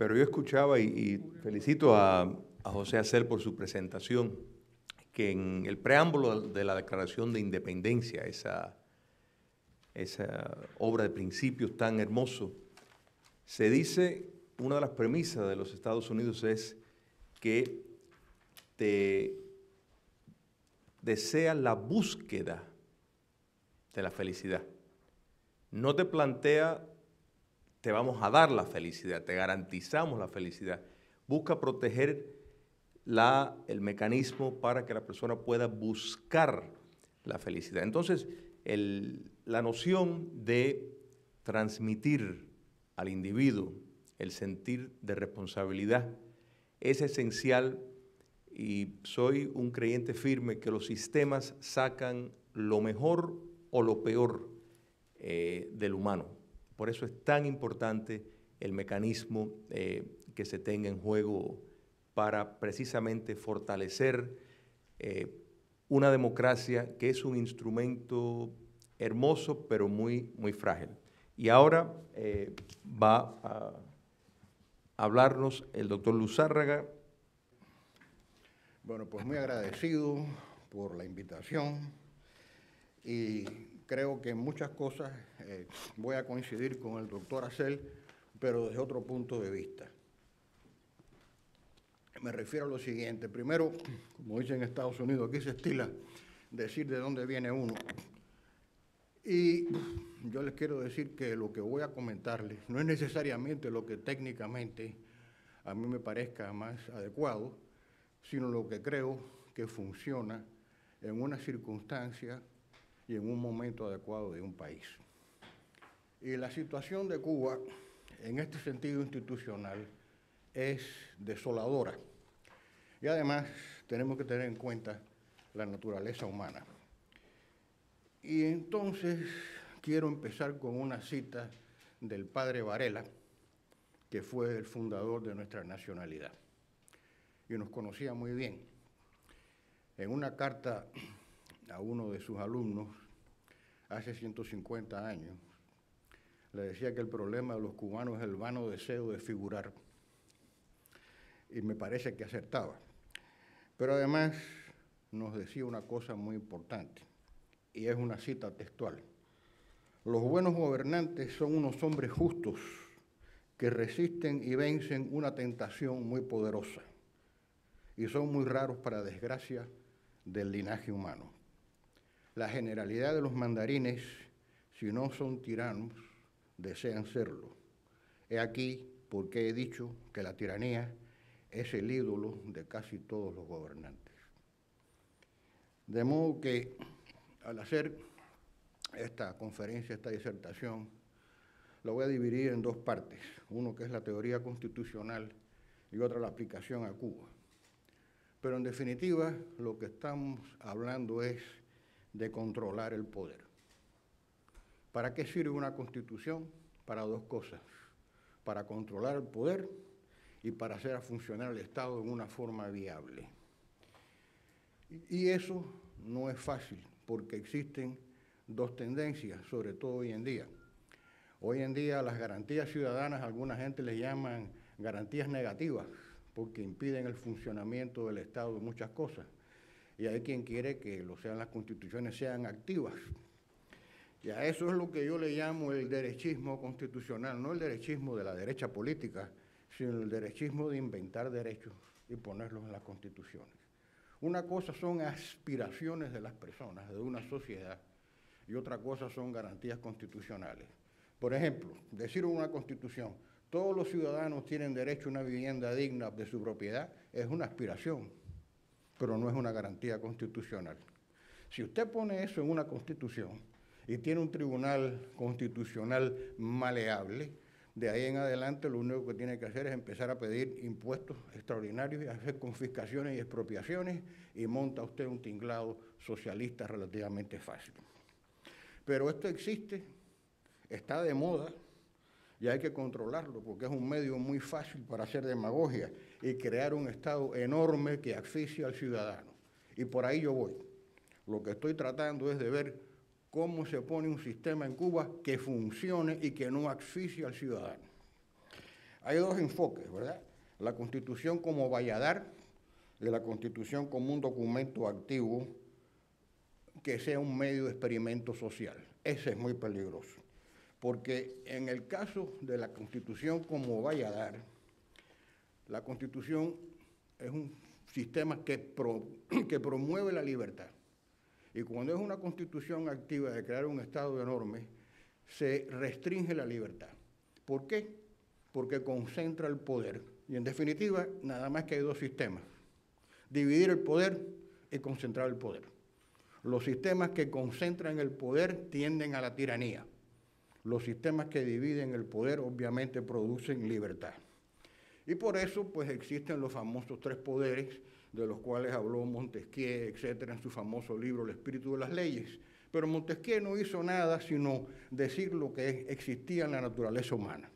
Pero yo escuchaba y felicito a José Acel por su presentación, que en el preámbulo de la Declaración de Independencia, esa obra de principios tan hermoso, se dice, una de las premisas de los Estados Unidos es que te desea la búsqueda de la felicidad. No te plantea, te vamos a dar la felicidad, te garantizamos la felicidad. Busca proteger el mecanismo para que la persona pueda buscar la felicidad. Entonces, la noción de transmitir al individuo el sentir de responsabilidad es esencial, y soy un creyente firme que los sistemas sacan lo mejor o lo peor del humano. Por eso es tan importante el mecanismo que se tenga en juego para precisamente fortalecer una democracia que es un instrumento hermoso pero muy, muy frágil. Y ahora va a hablarnos el doctor Luzárraga. Bueno, pues muy agradecido por la invitación y creo que en muchas cosas voy a coincidir con el doctor Acel, pero desde otro punto de vista. Me refiero a lo siguiente. Primero, como dicen en Estados Unidos, aquí se estila decir de dónde viene uno. Y yo les quiero decir que lo que voy a comentarles no es necesariamente lo que técnicamente a mí me parezca más adecuado, sino lo que creo que funciona en una circunstancia y en un momento adecuado de un país. Y la situación de Cuba, en este sentido institucional, es desoladora. Y además tenemos que tener en cuenta la naturaleza humana. Y entonces quiero empezar con una cita del padre Varela, que fue el fundador de nuestra nacionalidad y nos conocía muy bien. En una carta a uno de sus alumnos, hace 150 años, le decía que el problema de los cubanos es el vano deseo de figurar. Y me parece que acertaba. Pero además nos decía una cosa muy importante, y es una cita textual. Los buenos gobernantes son unos hombres justos que resisten y vencen una tentación muy poderosa, y son muy raros para desgracia del linaje humano. La generalidad de los mandarines, si no son tiranos, desean serlo. He aquí por qué he dicho que la tiranía es el ídolo de casi todos los gobernantes. De modo que al hacer esta conferencia, esta disertación, la voy a dividir en dos partes. Uno que es la teoría constitucional y otra la aplicación a Cuba. Pero en definitiva, lo que estamos hablando es de controlar el poder. ¿Para qué sirve una constitución? Para dos cosas. Para controlar el poder y para hacer funcionar el Estado en una forma viable. Y eso no es fácil, porque existen dos tendencias, sobre todo hoy en día. Hoy en día las garantías ciudadanas, alguna gente les llaman garantías negativas, porque impiden el funcionamiento del Estado de muchas cosas. Y hay quien quiere que las constituciones sean activas. Y a eso es lo que yo le llamo el derechismo constitucional, no el derechismo de la derecha política, sino el derechismo de inventar derechos y ponerlos en las constituciones. Una cosa son aspiraciones de las personas, de una sociedad, y otra cosa son garantías constitucionales. Por ejemplo, decir en una constitución, todos los ciudadanos tienen derecho a una vivienda digna de su propiedad, es una aspiración, pero no es una garantía constitucional. Si usted pone eso en una constitución y tiene un tribunal constitucional maleable, de ahí en adelante lo único que tiene que hacer es empezar a pedir impuestos extraordinarios y hacer confiscaciones y expropiaciones, y monta usted un tinglado socialista relativamente fácil. Pero esto existe, está de moda, y hay que controlarlo, porque es un medio muy fácil para hacer demagogia y crear un Estado enorme que asfixia al ciudadano. Y por ahí yo voy. Lo que estoy tratando es de ver cómo se pone un sistema en Cuba que funcione y que no asfixie al ciudadano. Hay dos enfoques, ¿verdad? La Constitución como valladar y la Constitución como un documento activo que sea un medio de experimento social. Ese es muy peligroso, porque en el caso de la Constitución como valladar, la Constitución es un sistema que promueve la libertad. Y cuando es una Constitución activa de crear un Estado enorme, se restringe la libertad. ¿Por qué? Porque concentra el poder. Y en definitiva, nada más que hay dos sistemas: dividir el poder y concentrar el poder. Los sistemas que concentran el poder tienden a la tiranía. Los sistemas que dividen el poder obviamente producen libertad. Y por eso pues existen los famosos tres poderes de los cuales habló Montesquieu, etcétera, en su famoso libro El espíritu de las leyes. Pero Montesquieu no hizo nada sino decir lo que existía en la naturaleza humana.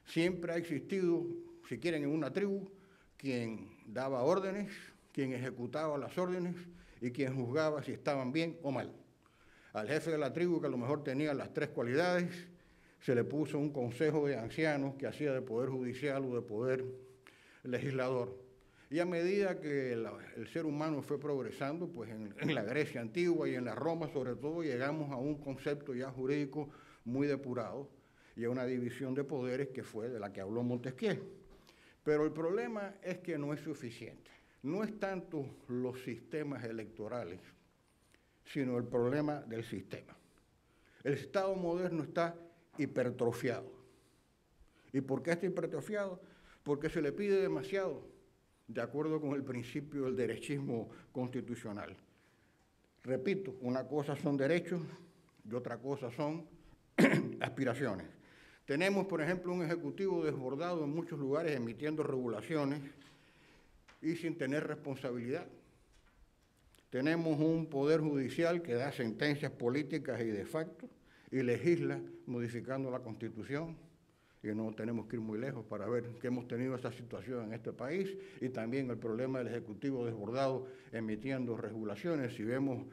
Siempre ha existido, si quieren, en una tribu, quien daba órdenes, quien ejecutaba las órdenes y quien juzgaba si estaban bien o mal. Al jefe de la tribu, que a lo mejor tenía las tres cualidades, se le puso un consejo de ancianos que hacía de poder judicial o de poder legislador. Y a medida que el ser humano fue progresando, pues en la Grecia antigua y en la Roma sobre todo, llegamos a un concepto ya jurídico muy depurado y a una división de poderes que fue de la que habló Montesquieu. Pero el problema es que no es suficiente. No es tanto los sistemas electorales, sino el problema del sistema. El Estado moderno está hipertrofiado. ¿Y por qué está hipertrofiado? Porque se le pide demasiado, de acuerdo con el principio del derechismo constitucional. Repito, una cosa son derechos y otra cosa son aspiraciones. Tenemos, por ejemplo, un ejecutivo desbordado en muchos lugares emitiendo regulaciones y sin tener responsabilidad. Tenemos un poder judicial que da sentencias políticas y de facto y legisla modificando la Constitución. Y no tenemos que ir muy lejos para ver que hemos tenido esa situación en este país y también el problema del Ejecutivo desbordado emitiendo regulaciones. Si vemos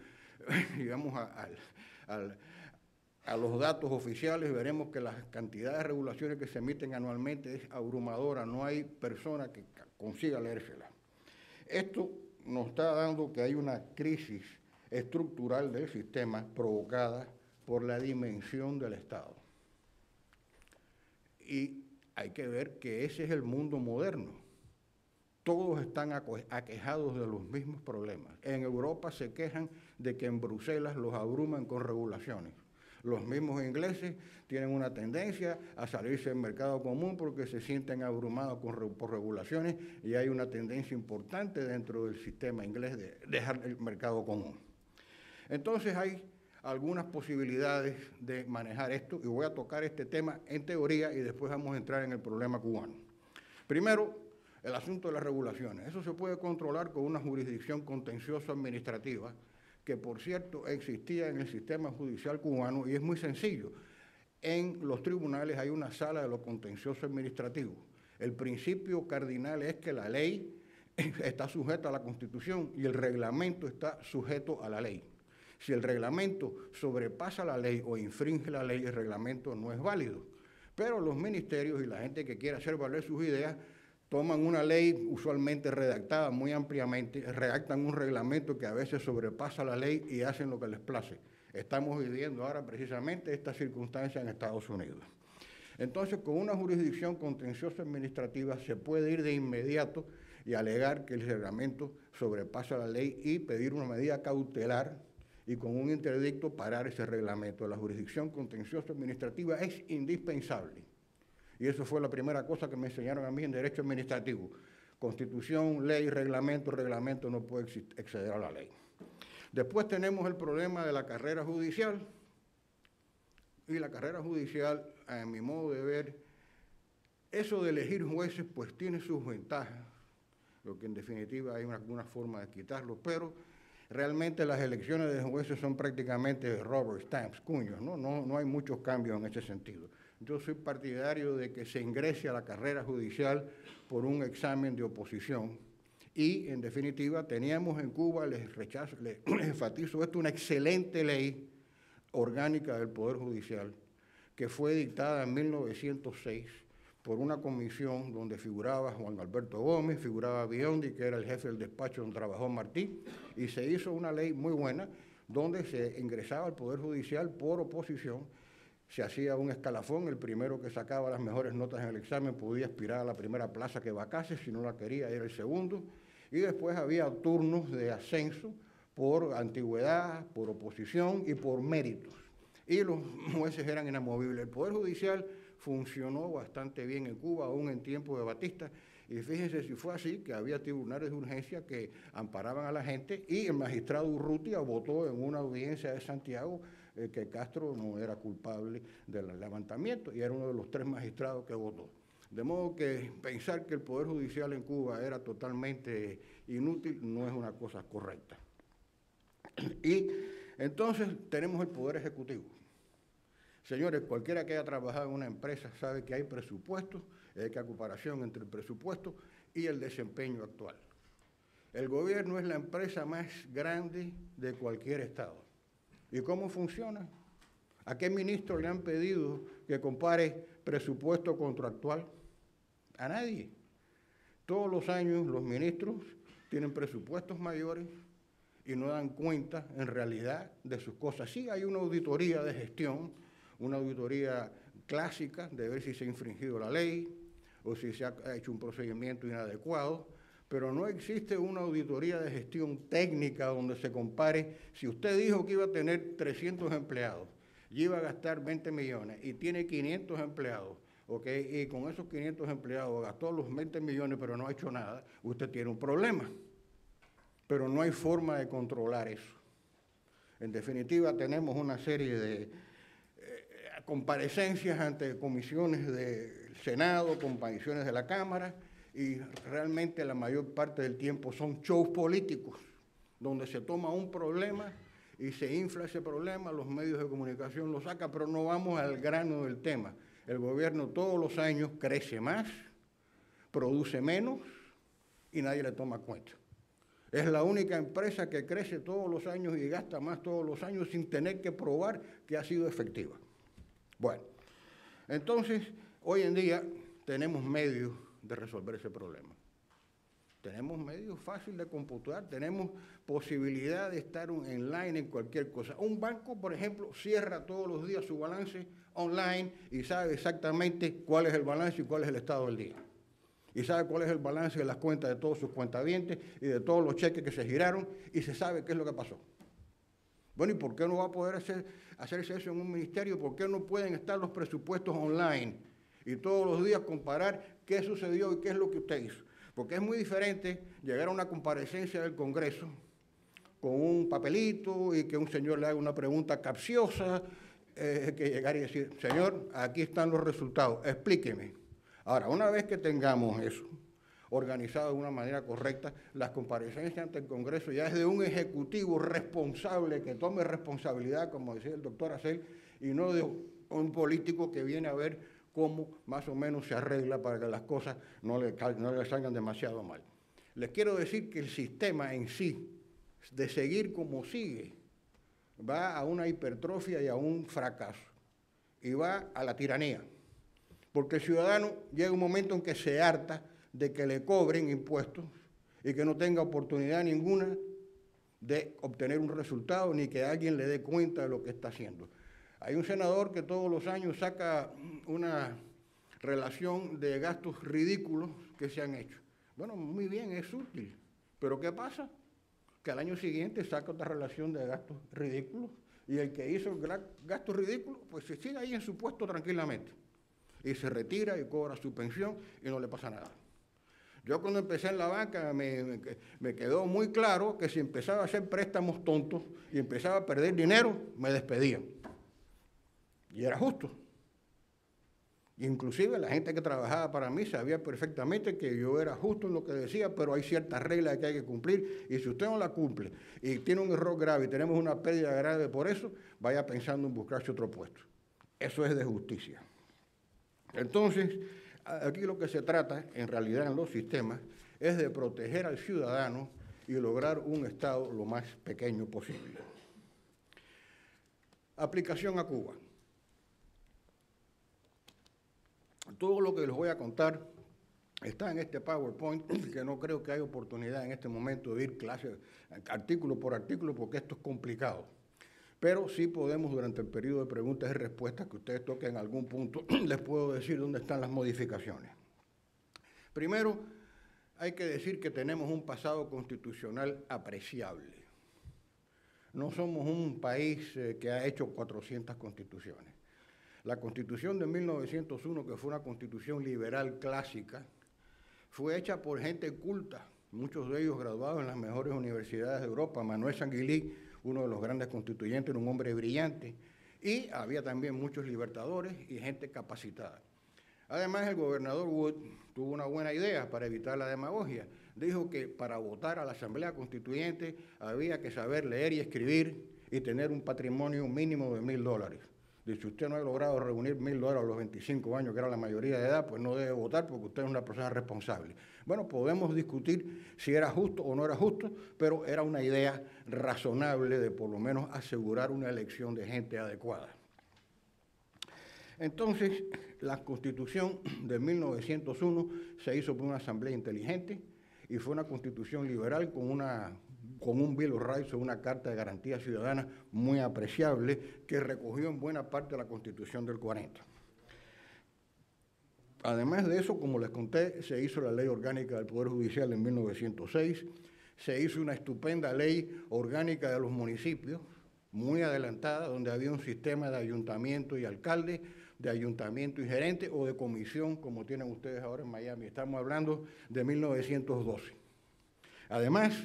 a los datos oficiales, veremos que la cantidad de regulaciones que se emiten anualmente es abrumadora. No hay persona que consiga leérsela. Esto nos está dando que hay una crisis estructural del sistema provocada por la dimensión del Estado. Y hay que ver que ese es el mundo moderno. Todos están aquejados de los mismos problemas. En Europa se quejan de que en Bruselas los abruman con regulaciones. Los mismos ingleses tienen una tendencia a salirse del mercado común porque se sienten abrumados por regulaciones y hay una tendencia importante dentro del sistema inglés de dejar el mercado común. Entonces hay algunas posibilidades de manejar esto y voy a tocar este tema en teoría y después vamos a entrar en el problema cubano. Primero, el asunto de las regulaciones. Eso se puede controlar con una jurisdicción contencioso administrativa que, por cierto, existía en el sistema judicial cubano y es muy sencillo. En los tribunales hay una sala de lo contencioso administrativo. El principio cardinal es que la ley está sujeta a la Constitución y el reglamento está sujeto a la ley. Si el reglamento sobrepasa la ley o infringe la ley, el reglamento no es válido. Pero los ministerios y la gente que quiera hacer valer sus ideas toman una ley usualmente redactada muy ampliamente, redactan un reglamento que a veces sobrepasa la ley y hacen lo que les place. Estamos viviendo ahora precisamente esta circunstancia en Estados Unidos. Entonces, con una jurisdicción contenciosa administrativa se puede ir de inmediato y alegar que el reglamento sobrepasa la ley y pedir una medida cautelar y con un interdicto parar ese reglamento. La jurisdicción contenciosa administrativa es indispensable. Y eso fue la primera cosa que me enseñaron a mí en Derecho Administrativo. Constitución, ley, reglamento no puede exceder a la ley. Después tenemos el problema de la carrera judicial. Y la carrera judicial, a mi modo de ver, eso de elegir jueces pues tiene sus ventajas, lo que en definitiva hay alguna forma de quitarlo, pero realmente las elecciones de jueces son prácticamente rubber stamps, cuños, no hay muchos cambios en ese sentido. Yo soy partidario de que se ingrese a la carrera judicial por un examen de oposición y, en definitiva, teníamos en Cuba, les enfatizo esto, una excelente ley orgánica del Poder Judicial que fue dictada en 1906 por una comisión donde figuraba Juan Alberto Gómez, figuraba Biondi, que era el jefe del despacho donde trabajó Martí, y se hizo una ley muy buena donde se ingresaba al Poder Judicial por oposición. Se hacía un escalafón, el primero que sacaba las mejores notas en el examen podía aspirar a la primera plaza que vacase, si no la quería era el segundo, y después había turnos de ascenso por antigüedad, por oposición y por méritos. Y los jueces eran inamovibles. El Poder Judicial funcionó bastante bien en Cuba, aún en tiempos de Batista, y fíjense si fue así, que había tribunales de urgencia que amparaban a la gente, y el magistrado Urrutia votó en una audiencia de Santiago que Castro no era culpable del levantamiento, y era uno de los 3 magistrados que votó. De modo que pensar que el Poder Judicial en Cuba era totalmente inútil no es una cosa correcta. Y entonces tenemos el Poder Ejecutivo. Señores, cualquiera que haya trabajado en una empresa sabe que hay presupuestos, hay que comparación entre el presupuesto y el desempeño actual. El gobierno es la empresa más grande de cualquier estado. ¿Y cómo funciona? ¿A qué ministro le han pedido que compare presupuesto contractual? A nadie. Todos los años los ministros tienen presupuestos mayores y no dan cuenta en realidad de sus cosas. Sí hay una auditoría de gestión, una auditoría clásica de ver si se ha infringido la ley o si se ha hecho un procedimiento inadecuado, pero no existe una auditoría de gestión técnica donde se compare. Si usted dijo que iba a tener 300 empleados y iba a gastar 20 millones y tiene 500 empleados, ¿okay? Y con esos 500 empleados gastó los 20 millones pero no ha hecho nada, usted tiene un problema. Pero no hay forma de controlar eso. En definitiva, tenemos una serie de comparecencias ante comisiones del Senado, comisiones de la Cámara, y realmente la mayor parte del tiempo son shows políticos, donde se toma un problema y se infla ese problema, los medios de comunicación lo sacan, pero no vamos al grano del tema. El gobierno todos los años crece más, produce menos y nadie le toma cuenta. Es la única empresa que crece todos los años y gasta más todos los años sin tener que probar que ha sido efectiva. Bueno, entonces, hoy en día tenemos medios de resolver ese problema. Tenemos medios fáciles de computar, tenemos posibilidad de estar online en cualquier cosa. Un banco, por ejemplo, cierra todos los días su balance online y sabe exactamente cuál es el balance y cuál es el estado del día. Y sabe cuál es el balance de las cuentas de todos sus cuentavientes y de todos los cheques que se giraron y se sabe qué es lo que pasó. Bueno, ¿y por qué no va a poder hacerse eso en un ministerio? ¿Por qué no pueden estar los presupuestos online y todos los días comparar qué sucedió y qué es lo que usted hizo? Porque es muy diferente llegar a una comparecencia del Congreso con un papelito y que un señor le haga una pregunta capciosa, que llegar y decir, señor, aquí están los resultados, explíqueme. Ahora, una vez que tengamos eso organizado de una manera correcta, las comparecencias ante el Congreso ya es de un ejecutivo responsable que tome responsabilidad, como decía el doctor Acel, y no de un político que viene a ver cómo más o menos se arregla para que las cosas no le salgan demasiado mal. Les quiero decir que el sistema en sí, de seguir como sigue, va a una hipertrofia y a un fracaso, y va a la tiranía. Porque el ciudadano llega un momento en que se harta de que le cobren impuestos y que no tenga oportunidad ninguna de obtener un resultado ni que alguien le dé cuenta de lo que está haciendo. Hay un senador que todos los años saca una relación de gastos ridículos que se han hecho. Bueno, muy bien, es útil, pero ¿qué pasa? Que al año siguiente saca otra relación de gastos ridículos y el que hizo el gasto ridículo, pues se sigue ahí en su puesto tranquilamente. Y se retira y cobra su pensión y no le pasa nada. Yo cuando empecé en la banca me quedó muy claro que si empezaba a hacer préstamos tontos y empezaba a perder dinero, me despedían. Y era justo. Inclusive la gente que trabajaba para mí sabía perfectamente que yo era justo en lo que decía, pero hay ciertas reglas que hay que cumplir y si usted no la cumple y tiene un error grave y tenemos una pérdida grave por eso, vaya pensando en buscarse otro puesto. Eso es de justicia. Entonces, aquí lo que se trata, en realidad en los sistemas, es de proteger al ciudadano y lograr un Estado lo más pequeño posible. Aplicación a Cuba. Todo lo que les voy a contar está en este PowerPoint, que no creo que haya oportunidad en este momento de ir clase, artículo por artículo, porque esto es complicado. Pero sí podemos, durante el periodo de preguntas y respuestas que ustedes toquen en algún punto, les puedo decir dónde están las modificaciones. Primero, hay que decir que tenemos un pasado constitucional apreciable. No somos un país que ha hecho 400 constituciones. La Constitución de 1901, que fue una constitución liberal clásica, fue hecha por gente culta, muchos de ellos graduados en las mejores universidades de Europa. Manuel Sanguilí, uno de los grandes constituyentes, era un hombre brillante, y había también muchos libertadores y gente capacitada. Además, el gobernador Wood tuvo una buena idea para evitar la demagogia. Dijo que para votar a la Asamblea Constituyente había que saber leer y escribir y tener un patrimonio mínimo de $1,000. Si usted no ha logrado reunir $1,000 a los 25 años, que era la mayoría de edad, pues no debe votar porque usted es una persona responsable. Bueno, podemos discutir si era justo o no era justo, pero era una idea razonable de por lo menos asegurar una elección de gente adecuada. Entonces, la Constitución de 1901 se hizo por una asamblea inteligente y fue una Constitución liberal con un Bill of Rights, una Carta de Garantías Ciudadanas muy apreciable que recogió en buena parte la Constitución del 40. Además de eso, como les conté, se hizo la Ley Orgánica del Poder Judicial en 1906, se hizo una estupenda Ley Orgánica de los Municipios, muy adelantada, donde había un sistema de ayuntamiento y alcalde, de ayuntamiento y gerente, o de comisión, como tienen ustedes ahora en Miami. Estamos hablando de 1912. Además,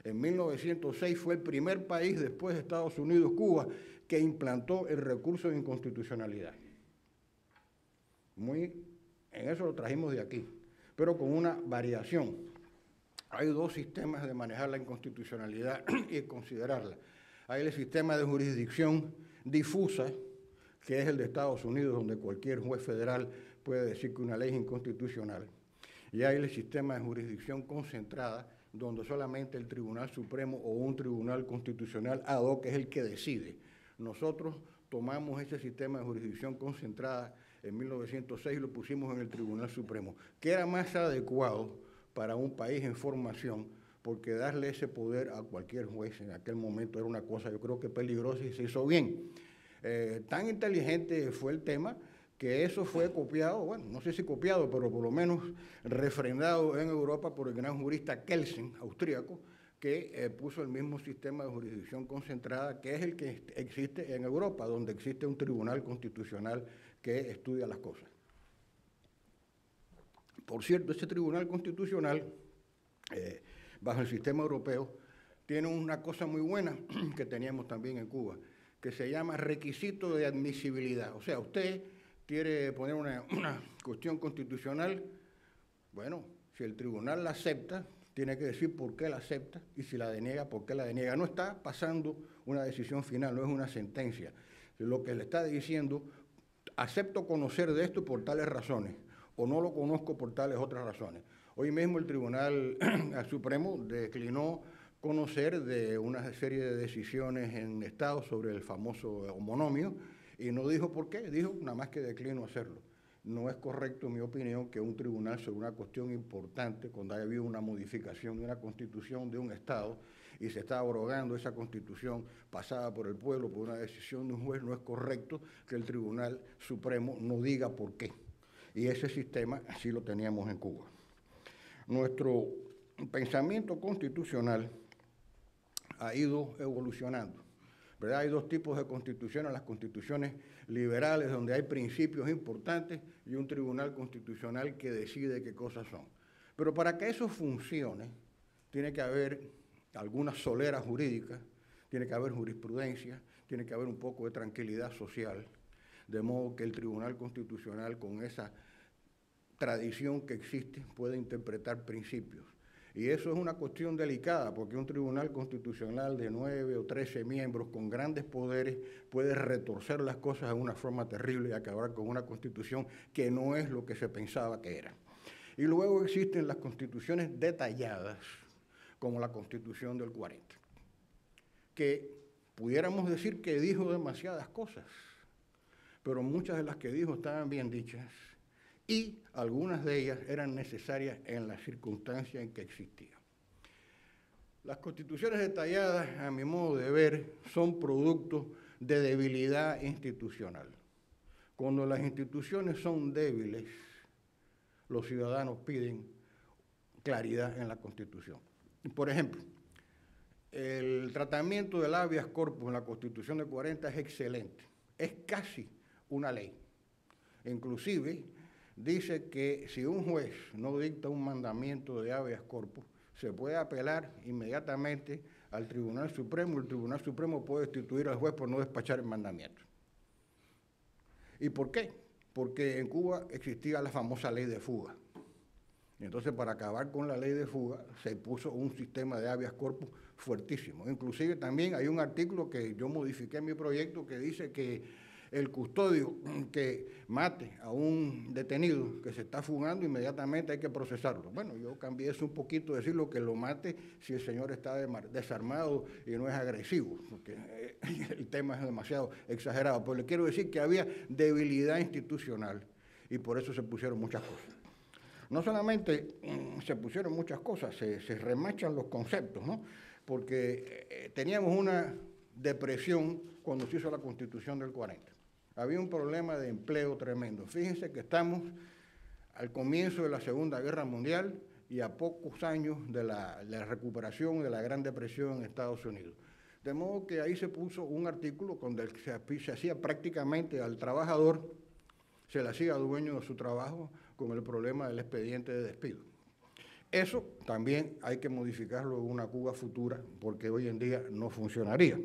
en 1906 fue el primer país, después de Estados Unidos, Cuba, que implantó el recurso de inconstitucionalidad. En eso lo trajimos de aquí, pero con una variación. Hay dos sistemas de manejar la inconstitucionalidad y considerarla. Hay el sistema de jurisdicción difusa, que es el de Estados Unidos, donde cualquier juez federal puede decir que una ley es inconstitucional. Y hay el sistema de jurisdicción concentrada, donde solamente el Tribunal Supremo o un tribunal constitucional ad hoc es el que decide. Nosotros tomamos ese sistema de jurisdicción concentrada en 1906 y lo pusimos en el Tribunal Supremo, que era más adecuado para un país en formación, porque darle ese poder a cualquier juez en aquel momento era una cosa, yo creo que peligrosa, y se hizo bien. Tan inteligente fue el tema que eso fue copiado, bueno, no sé si copiado, pero por lo menos refrendado en Europa por el gran jurista Kelsen, austríaco, que puso el mismo sistema de jurisdicción concentrada, que es el que existe en Europa, donde existe un tribunal constitucional que estudia las cosas. Por cierto, ese tribunal constitucional, bajo el sistema europeo, tiene una cosa muy buena que teníamos también en Cuba, que se llama requisito de admisibilidad. O sea, usted quiere poner una cuestión constitucional, bueno, si el tribunal la acepta, tiene que decir por qué la acepta, y si la deniega, por qué la deniega. No está pasando una decisión final, no es una sentencia. Lo que le está diciendo, acepto conocer de esto por tales razones, o no lo conozco por tales otras razones. Hoy mismo el Tribunal Supremo declinó conocer de una serie de decisiones en Estados sobre el famoso monomio, y no dijo por qué, dijo nada más que declino hacerlo. No es correcto, en mi opinión, que un tribunal sobre una cuestión importante, cuando haya habido una modificación de una constitución de un Estado y se está abrogando esa constitución pasada por el pueblo por una decisión de un juez, no es correcto que el Tribunal Supremo no diga por qué. Y ese sistema así lo teníamos en Cuba. Nuestro pensamiento constitucional ha ido evolucionando, ¿verdad? Hay dos tipos de constituciones, las constituciones liberales, donde hay principios importantes, y un tribunal constitucional que decide qué cosas son. Pero para que eso funcione, tiene que haber alguna solera jurídica, tiene que haber jurisprudencia, tiene que haber un poco de tranquilidad social, de modo que el Tribunal Constitucional, con esa tradición que existe, puede interpretar principios. Y eso es una cuestión delicada, porque un tribunal constitucional de 9 o 13 miembros con grandes poderes puede retorcer las cosas de una forma terrible y acabar con una constitución que no es lo que se pensaba que era. Y luego existen las constituciones detalladas, como la Constitución del 40, que pudiéramos decir que dijo demasiadas cosas, pero muchas de las que dijo estaban bien dichas y algunas de ellas eran necesarias en las circunstancias en que existían. Las constituciones detalladas, a mi modo de ver, son producto de debilidad institucional. Cuando las instituciones son débiles, los ciudadanos piden claridad en la Constitución. Por ejemplo, el tratamiento del habeas corpus en la Constitución del 40 es excelente, es casi una ley. Inclusive dice que si un juez no dicta un mandamiento de habeas corpus, se puede apelar inmediatamente al Tribunal Supremo, y el Tribunal Supremo puede destituir al juez por no despachar el mandamiento. ¿Y por qué? Porque en Cuba existía la famosa ley de fuga. Entonces, para acabar con la ley de fuga, se puso un sistema de habeas corpus fuertísimo. Inclusive también hay un artículo que yo modifiqué en mi proyecto que dice que el custodio que mate a un detenido que se está fugando, inmediatamente hay que procesarlo. Bueno, yo cambié eso un poquito, decirlo que lo mate si el señor está desarmado y no es agresivo, porque el tema es demasiado exagerado. Pero le quiero decir que había debilidad institucional y por eso se pusieron muchas cosas. No solamente se pusieron muchas cosas, se remachan los conceptos, ¿no? Porque teníamos una depresión cuando se hizo la Constitución del 40. Había un problema de empleo tremendo. Fíjense que estamos al comienzo de la Segunda Guerra Mundial y a pocos años de la recuperación de la Gran Depresión en Estados Unidos. De modo que ahí se puso un artículo donde se hacía prácticamente al trabajador, se le hacía dueño de su trabajo con el problema del expediente de despido. Eso también hay que modificarlo en una Cuba futura, porque hoy en día no funcionaría.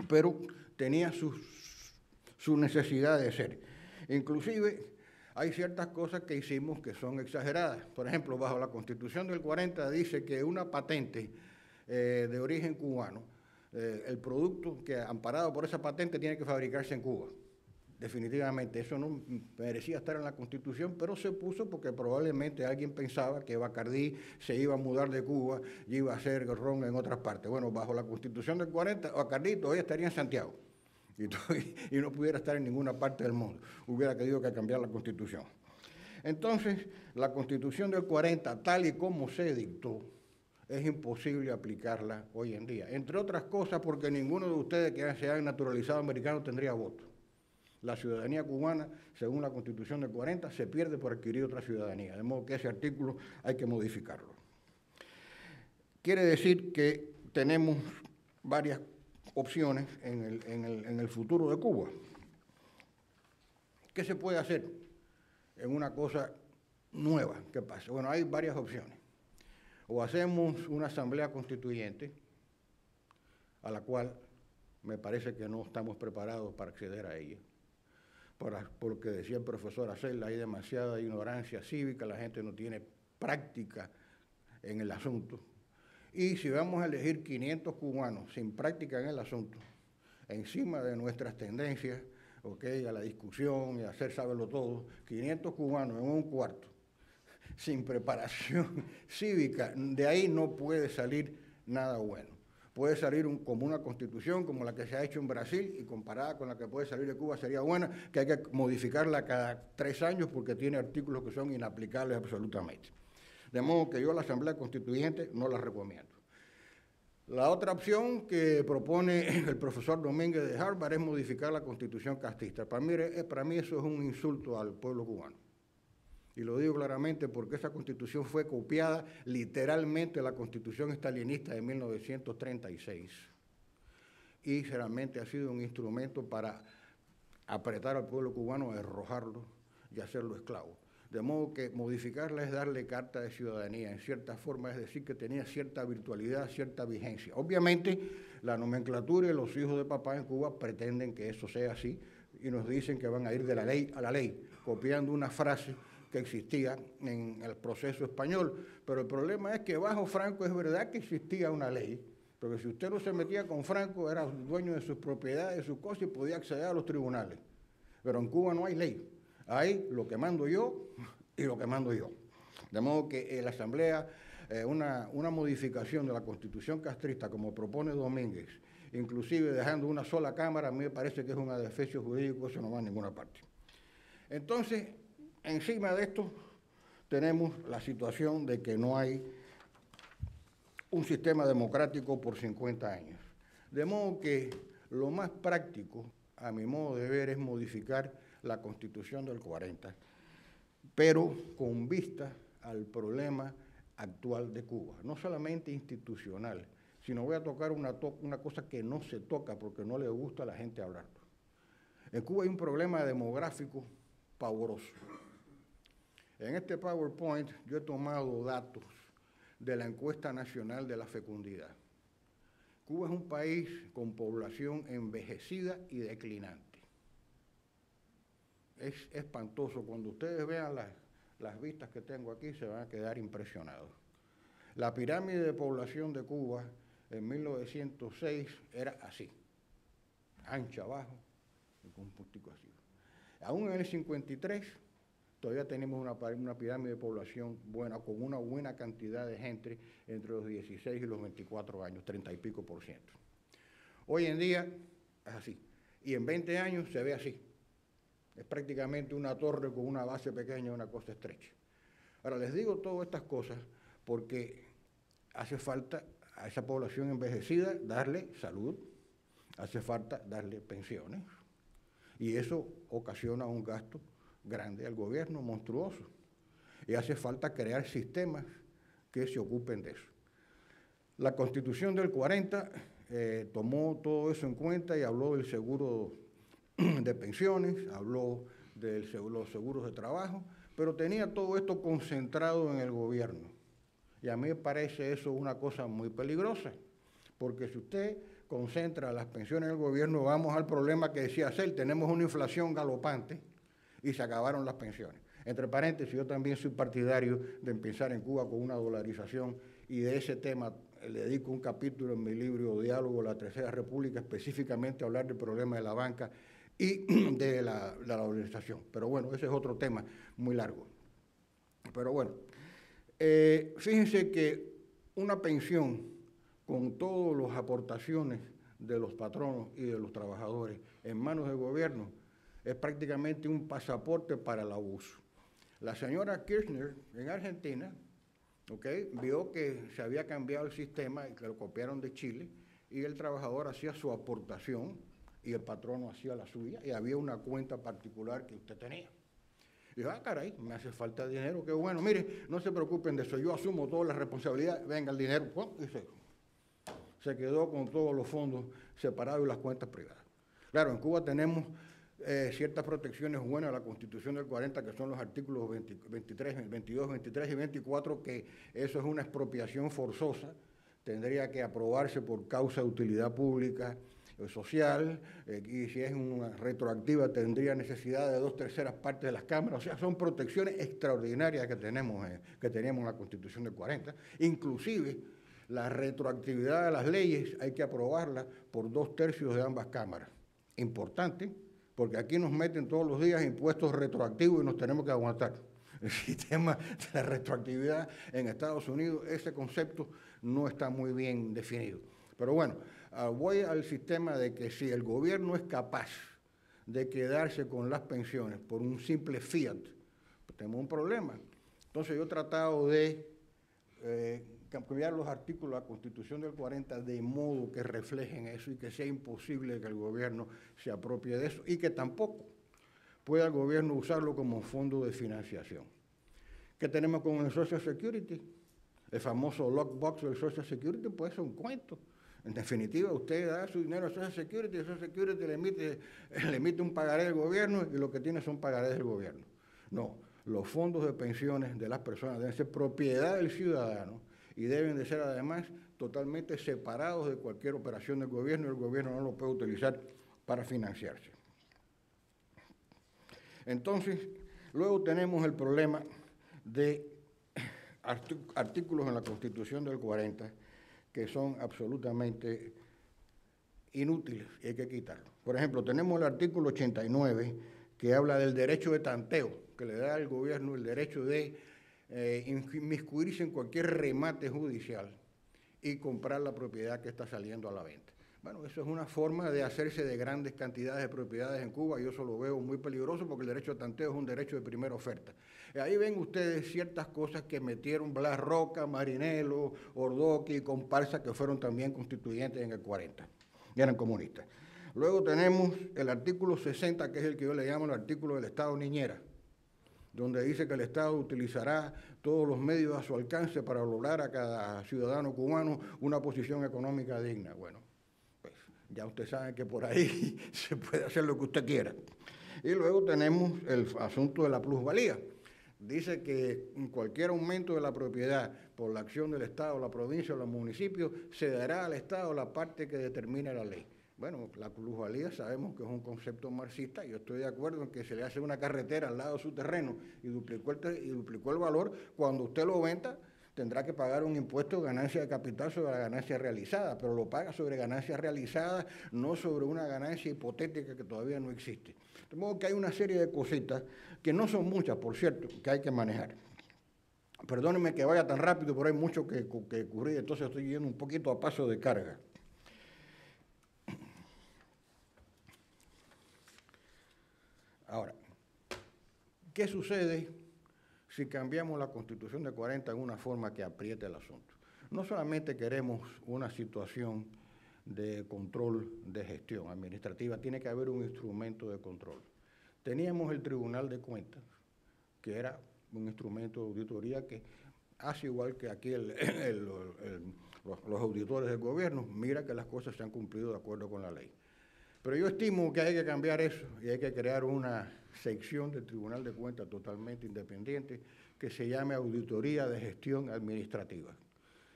Pero tenía su necesidad de ser. Inclusive hay ciertas cosas que hicimos que son exageradas. Por ejemplo, bajo la Constitución del 40 dice que una patente de origen cubano, el producto que amparado por esa patente tiene que fabricarse en Cuba. Definitivamente, eso no merecía estar en la Constitución, pero se puso porque probablemente alguien pensaba que Bacardí se iba a mudar de Cuba y iba a hacer ron en otras partes. Bueno, bajo la Constitución del 40, Bacardí todavía estaría en Santiago y no pudiera estar en ninguna parte del mundo. Hubiera tenido que cambiar la Constitución. Entonces, la Constitución del 40, tal y como se dictó, es imposible aplicarla hoy en día. Entre otras cosas, porque ninguno de ustedes que se hayan naturalizado americano tendría voto. La ciudadanía cubana, según la Constitución del 40, se pierde por adquirir otra ciudadanía, de modo que ese artículo hay que modificarlo. Quiere decir que tenemos varias opciones en el futuro de Cuba. ¿Qué se puede hacer en una cosa nueva que pasa? Bueno, hay varias opciones. O hacemos una asamblea constituyente, a la cual me parece que no estamos preparados para acceder a ella. Porque decía el profesor Acel, hay demasiada ignorancia cívica, la gente no tiene práctica en el asunto. Y si vamos a elegir 500 cubanos sin práctica en el asunto, encima de nuestras tendencias, a la discusión y a hacer saberlo todo, 500 cubanos en un cuarto, sin preparación cívica, de ahí no puede salir nada bueno. Puede salir como una constitución como la que se ha hecho en Brasil y comparada con la que puede salir de Cuba sería buena, que hay que modificarla cada 3 años porque tiene artículos que son inaplicables absolutamente. De modo que yo la Asamblea Constituyente no la recomiendo. La otra opción que propone el profesor Domínguez de Harvard es modificar la Constitución castrista. Para mí eso es un insulto al pueblo cubano. Y lo digo claramente porque esa Constitución fue copiada literalmente de la Constitución estalinista de 1936. Y realmente ha sido un instrumento para apretar al pueblo cubano, arrojarlo y hacerlo esclavo. De modo que modificarla es darle carta de ciudadanía, en cierta forma, es decir, que tenía cierta virtualidad, cierta vigencia. Obviamente, la nomenclatura y los hijos de papá en Cuba pretenden que eso sea así y nos dicen que van a ir de la ley a la ley, copiando una frase que existía en el proceso español. Pero el problema es que bajo Franco es verdad que existía una ley, porque si usted no se metía con Franco, era dueño de sus propiedades, de sus cosas y podía acceder a los tribunales. Pero en Cuba no hay ley. Hay lo que mando yo y lo que mando yo. De modo que la Asamblea, una modificación de la Constitución castrista, como propone Domínguez, inclusive dejando una sola Cámara, a mí me parece que es un adefesio jurídico, eso no va a ninguna parte. Entonces, encima de esto tenemos la situación de que no hay un sistema democrático por 50 años. De modo que lo más práctico, a mi modo de ver, es modificar la Constitución del 40, pero con vista al problema actual de Cuba, no solamente institucional, sino voy a tocar una cosa que no se toca porque no le gusta a la gente hablarlo. En Cuba hay un problema demográfico pavoroso. En este PowerPoint yo he tomado datos de la encuesta nacional de la fecundidad. Cuba es un país con población envejecida y declinante. Es espantoso. Cuando ustedes vean las vistas que tengo aquí, se van a quedar impresionados. La pirámide de población de Cuba en 1906 era así, ancha abajo, y con un puntico así. Aún en el 53, todavía tenemos una pirámide de población buena, con una buena cantidad de gente entre los 16 y los 24 años, 30 y pico %. Hoy en día es así, y en 20 años se ve así. Es prácticamente una torre con una base pequeña y una cosa estrecha. Ahora, les digo todas estas cosas porque hace falta a esa población envejecida darle salud, hace falta darle pensiones, y eso ocasiona un gasto grande al gobierno, monstruoso, y hace falta crear sistemas que se ocupen de eso. La Constitución del 40 tomó todo eso en cuenta y habló del seguro de pensiones, habló de los seguros de trabajo, pero tenía todo esto concentrado en el gobierno. Y a mí me parece eso una cosa muy peligrosa, porque si usted concentra las pensiones en el gobierno, vamos al problema que decía Cel, tenemos una inflación galopante y se acabaron las pensiones. Entre paréntesis, yo también soy partidario de empezar en Cuba con una dolarización, y de ese tema le dedico un capítulo en mi libro Diálogo de la Tercera República, específicamente a hablar del problema de la banca y de la dolarización. Pero bueno, ese es otro tema muy largo. Pero bueno, fíjense que una pensión con todas las aportaciones de los patronos y de los trabajadores en manos del gobierno es prácticamente un pasaporte para el abuso. La señora Kirchner en Argentina, vio que se había cambiado el sistema y que lo copiaron de Chile, y el trabajador hacía su aportación y el patrono hacía la suya, y había una cuenta particular que usted tenía. Y dijo, caray, me hace falta dinero, qué bueno, mire, no se preocupen de eso, yo asumo toda la responsabilidad, venga el dinero, y se quedó con todos los fondos separados y las cuentas privadas. Claro, en Cuba tenemos ciertas protecciones buenas de la Constitución del 40, que son los artículos 23, 22, 23 y 24, que eso es una expropiación forzosa, tendría que aprobarse por causa de utilidad pública social, y si es una retroactiva tendría necesidad de 2/3 partes de las cámaras. O sea, son protecciones extraordinarias que teníamos en la Constitución del 40. Inclusive, la retroactividad de las leyes hay que aprobarla por 2/3 de ambas cámaras. Importante, porque aquí nos meten todos los días impuestos retroactivos y nos tenemos que aguantar. El sistema de la retroactividad en Estados Unidos, ese concepto no está muy bien definido. Pero bueno, voy al sistema de que si el gobierno es capaz de quedarse con las pensiones por un simple fiat, pues tenemos un problema. Entonces yo he tratado de cambiar los artículos de la Constitución del 40 de modo que reflejen eso y que sea imposible que el gobierno se apropie de eso y que tampoco pueda el gobierno usarlo como fondo de financiación. ¿Qué tenemos con el Social Security? El famoso lockbox del Social Security, pues es un cuento. En definitiva, usted da su dinero al Social Security, el Social Security le emite un pagaré del gobierno y lo que tiene son pagarés del gobierno. No, los fondos de pensiones de las personas deben ser propiedad del ciudadano y deben de ser además totalmente separados de cualquier operación del gobierno, y el gobierno no lo puede utilizar para financiarse. Entonces, luego tenemos el problema de artículos en la Constitución del 40 que son absolutamente inútiles y hay que quitarlos. Por ejemplo, tenemos el artículo 89 que habla del derecho de tanteo, que le da al gobierno el derecho de inmiscuirse en cualquier remate judicial y comprar la propiedad que está saliendo a la venta. Bueno, eso es una forma de hacerse de grandes cantidades de propiedades en Cuba. Yo eso lo veo muy peligroso porque el derecho de tanteo es un derecho de primera oferta. Ahí ven ustedes ciertas cosas que metieron Blas Roca, Marinelo, Ordoqui y comparsa, que fueron también constituyentes en el 40, y eran comunistas. Luego tenemos el artículo 60, que es el que yo le llamo el artículo del Estado niñera, donde dice que el Estado utilizará todos los medios a su alcance para lograr a cada ciudadano cubano una posición económica digna. Bueno, pues ya usted sabe que por ahí se puede hacer lo que usted quiera. Y luego tenemos el asunto de la plusvalía. Dice que cualquier aumento de la propiedad por la acción del Estado, la provincia o los municipios, se dará al Estado la parte que determina la ley. Bueno, la plusvalía sabemos que es un concepto marxista. Yo estoy de acuerdo en que se le hace una carretera al lado de su terreno y duplicó el valor. Cuando usted lo venda, tendrá que pagar un impuesto de ganancia de capital sobre la ganancia realizada, pero lo paga sobre ganancias realizadas, no sobre una ganancia hipotética que todavía no existe. De modo que hay una serie de cositas, que no son muchas, por cierto, que hay que manejar. Perdónenme que vaya tan rápido, pero hay mucho que ocurrir, entonces estoy yendo un poquito a paso de carga. Ahora, ¿qué sucede si cambiamos la Constitución de 40 en una forma que apriete el asunto? No solamente queremos una situación de control de gestión administrativa, tiene que haber un instrumento de control. Teníamos el Tribunal de Cuentas, que era un instrumento de auditoría que hace igual que aquí los auditores del gobierno, mira que las cosas se han cumplido de acuerdo con la ley. Pero yo estimo que hay que cambiar eso y hay que crear una sección del Tribunal de Cuentas totalmente independiente que se llame Auditoría de Gestión Administrativa.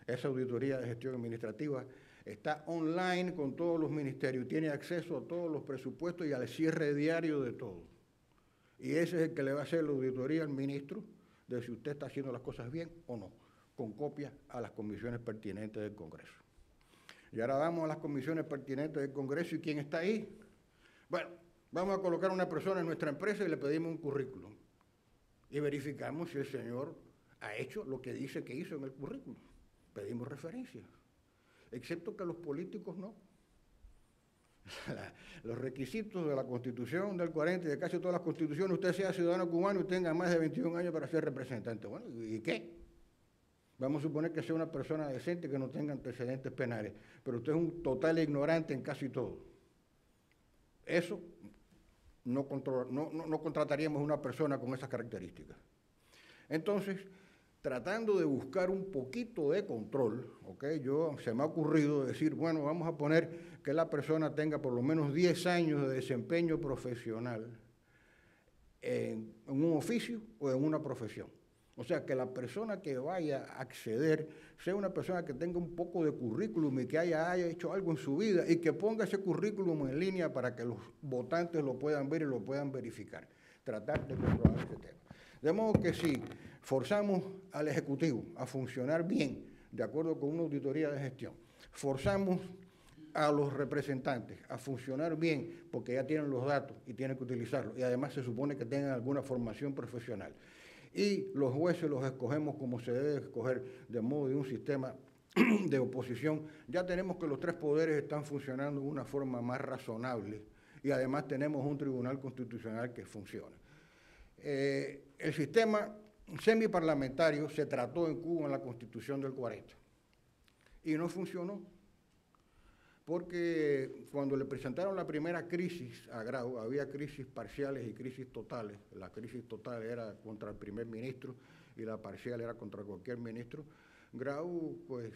Esa auditoría de gestión administrativa está online con todos los ministerios, tiene acceso a todos los presupuestos y al cierre diario de todo. Y ese es el que le va a hacer la auditoría al ministro de si usted está haciendo las cosas bien o no, con copia a las comisiones pertinentes del Congreso. Y ahora vamos a las comisiones pertinentes del Congreso, ¿y quién está ahí? Bueno, vamos a colocar a una persona en nuestra empresa y le pedimos un currículum. Y verificamos si el señor ha hecho lo que dice que hizo en el currículum. Pedimos referencias, excepto que los políticos no. Los requisitos de la Constitución del 40 y de casi todas las constituciones, usted sea ciudadano cubano y tenga más de 21 años para ser representante. Bueno, ¿y qué? Vamos a suponer que sea una persona decente que no tenga antecedentes penales, pero usted es un total ignorante en casi todo. Eso no contrataríamos a una persona con esas características. Entonces, tratando de buscar un poquito de control, se me ha ocurrido decir, bueno, vamos a poner que la persona tenga por lo menos 10 años de desempeño profesional en un oficio o en una profesión. O sea, que la persona que vaya a acceder sea una persona que tenga un poco de currículum y que haya hecho algo en su vida y que ponga ese currículum en línea para que los votantes lo puedan ver y lo puedan verificar. Tratar de controlar este tema. De modo que si forzamos al Ejecutivo a funcionar bien, de acuerdo con una auditoría de gestión, forzamos a los representantes a funcionar bien porque ya tienen los datos y tienen que utilizarlos y además se supone que tengan alguna formación profesional. Y los jueces los escogemos como se debe escoger, de modo de un sistema de oposición. Ya tenemos que los tres poderes están funcionando de una forma más razonable y además tenemos un tribunal constitucional que funciona. El sistema semiparlamentario se trató en Cuba en la Constitución del 40 y no funcionó porque cuando le presentaron la primera crisis a Grau, había crisis parciales y crisis totales. La crisis total era contra el primer ministro y la parcial era contra cualquier ministro. Grau, pues,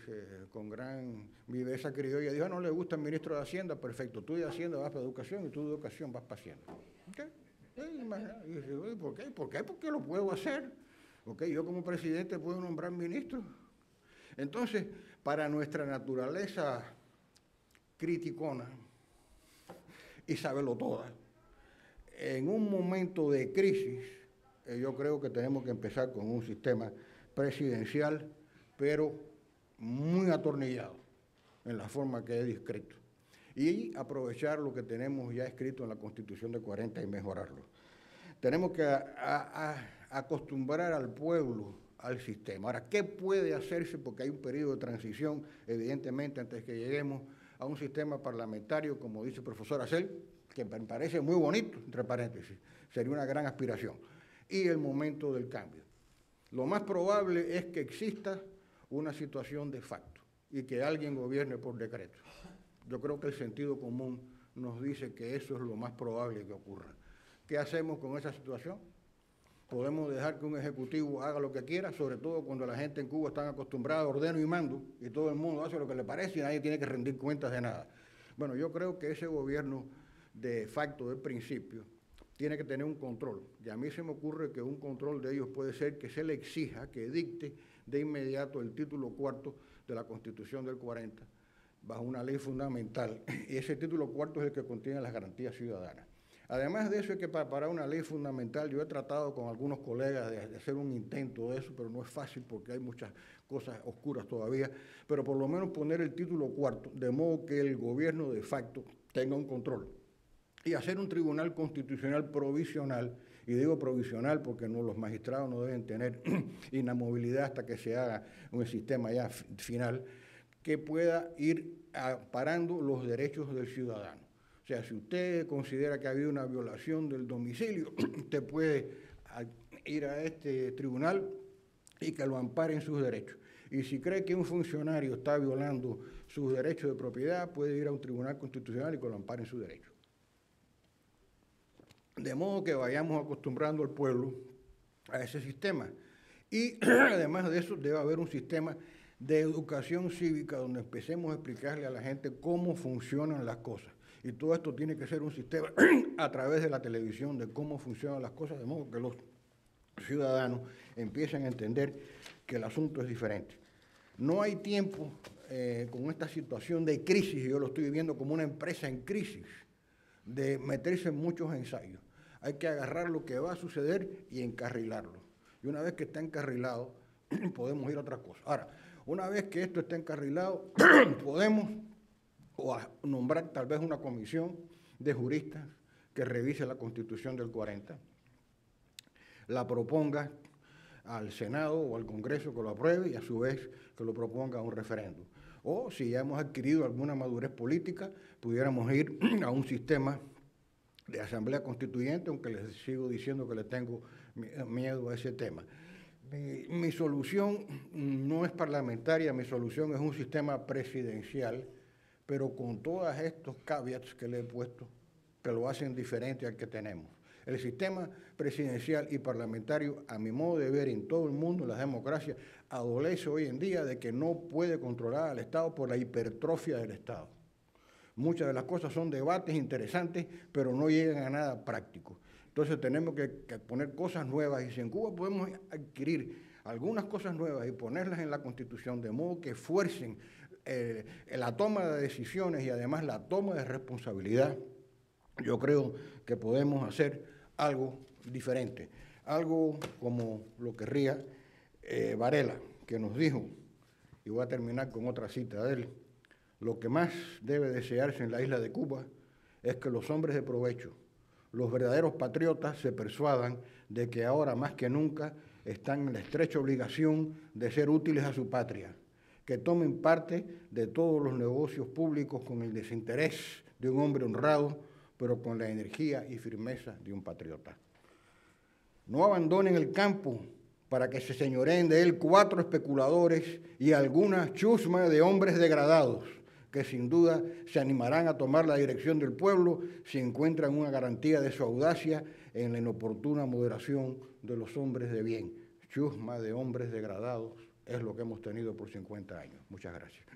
con gran viveza criolla, dijo, no le gusta el ministro de Hacienda, perfecto, tú de Hacienda vas para Educación y tú de Educación vas para Hacienda. ¿Okay? Y dice, ¿por qué? ¿Por qué? Porque lo puedo hacer. Okay, yo como presidente puedo nombrar ministros. Entonces, para nuestra naturaleza criticona y sábelo toda, en un momento de crisis, yo creo que tenemos que empezar con un sistema presidencial, pero muy atornillado en la forma que es discreto, y aprovechar lo que tenemos ya escrito en la Constitución de 40 y mejorarlo. Tenemos que acostumbrar al pueblo al sistema. Ahora, ¿qué puede hacerse? Porque hay un periodo de transición, evidentemente, antes que lleguemos a un sistema parlamentario, como dice el profesor Acel, que me parece muy bonito, entre paréntesis, sería una gran aspiración, y el momento del cambio. Lo más probable es que exista una situación de facto y que alguien gobierne por decreto. Yo creo que el sentido común nos dice que eso es lo más probable que ocurra. ¿Qué hacemos con esa situación? Podemos dejar que un ejecutivo haga lo que quiera, sobre todo cuando la gente en Cuba está acostumbrada a ordeno y mando, y todo el mundo hace lo que le parece y nadie tiene que rendir cuentas de nada. Bueno, yo creo que ese gobierno de facto, de principio, tiene que tener un control. Y a mí se me ocurre que un control de ellos puede ser que se le exija, que dicte de inmediato el título cuarto de la Constitución del 40, bajo una ley fundamental. Y ese título cuarto es el que contiene las garantías ciudadanas. Además de eso, es que para una ley fundamental, yo he tratado con algunos colegas de hacer un intento de eso, pero no es fácil porque hay muchas cosas oscuras todavía, pero por lo menos poner el título cuarto, de modo que el gobierno de facto tenga un control. Y hacer un tribunal constitucional provisional, y digo provisional porque no, los magistrados no deben tener inamovilidad hasta que se haga un sistema ya final, que pueda ir parando los derechos del ciudadano. O sea, si usted considera que ha habido una violación del domicilio, usted puede ir a este tribunal y que lo ampare en sus derechos. Y si cree que un funcionario está violando sus derechos de propiedad, puede ir a un tribunal constitucional y que lo ampare en sus derechos. De modo que vayamos acostumbrando al pueblo a ese sistema. Y además de eso, debe haber un sistema de educación cívica donde empecemos a explicarle a la gente cómo funcionan las cosas. Y todo esto tiene que ser un sistema a través de la televisión de cómo funcionan las cosas, de modo que los ciudadanos empiecen a entender que el asunto es diferente. No hay tiempo con esta situación de crisis, yo lo estoy viviendo como una empresa en crisis, de meterse en muchos ensayos. Hay que agarrar lo que va a suceder y encarrilarlo. Y una vez que está encarrilado, podemos ir a otra cosa. Ahora, una vez que esto está encarrilado, podemos nombrar tal vez una comisión de juristas que revise la Constitución del 40, la proponga al Senado o al Congreso que lo apruebe y a su vez que lo proponga a un referéndum. O si ya hemos adquirido alguna madurez política, pudiéramos ir a un sistema de asamblea constituyente, aunque les sigo diciendo que le tengo miedo a ese tema. Mi solución no es parlamentaria, mi solución es un sistema presidencial, pero con todos estos caveats que le he puesto, que lo hacen diferente al que tenemos. El sistema presidencial y parlamentario, a mi modo de ver, en todo el mundo, las democracias, adolece hoy en día de que no puede controlar al Estado por la hipertrofia del Estado. Muchas de las cosas son debates interesantes, pero no llegan a nada práctico. Entonces tenemos que poner cosas nuevas, y si en Cuba podemos adquirir algunas cosas nuevas y ponerlas en la Constitución, de modo que fuercen la toma de decisiones y además la toma de responsabilidad, yo creo que podemos hacer algo diferente, algo como lo querría Varela, que nos dijo, y voy a terminar con otra cita de él: lo que más debe desearse en la isla de Cuba es que los hombres de provecho, los verdaderos patriotas, se persuadan de que ahora más que nunca están en la estrecha obligación de ser útiles a su patria, que tomen parte de todos los negocios públicos con el desinterés de un hombre honrado, pero con la energía y firmeza de un patriota. No abandonen el campo para que se señoreen de él 4 especuladores y alguna chusma de hombres degradados, que sin duda se animarán a tomar la dirección del pueblo si encuentran una garantía de su audacia en la inoportuna moderación de los hombres de bien. Chusma de hombres degradados es lo que hemos tenido por 50 años. Muchas gracias.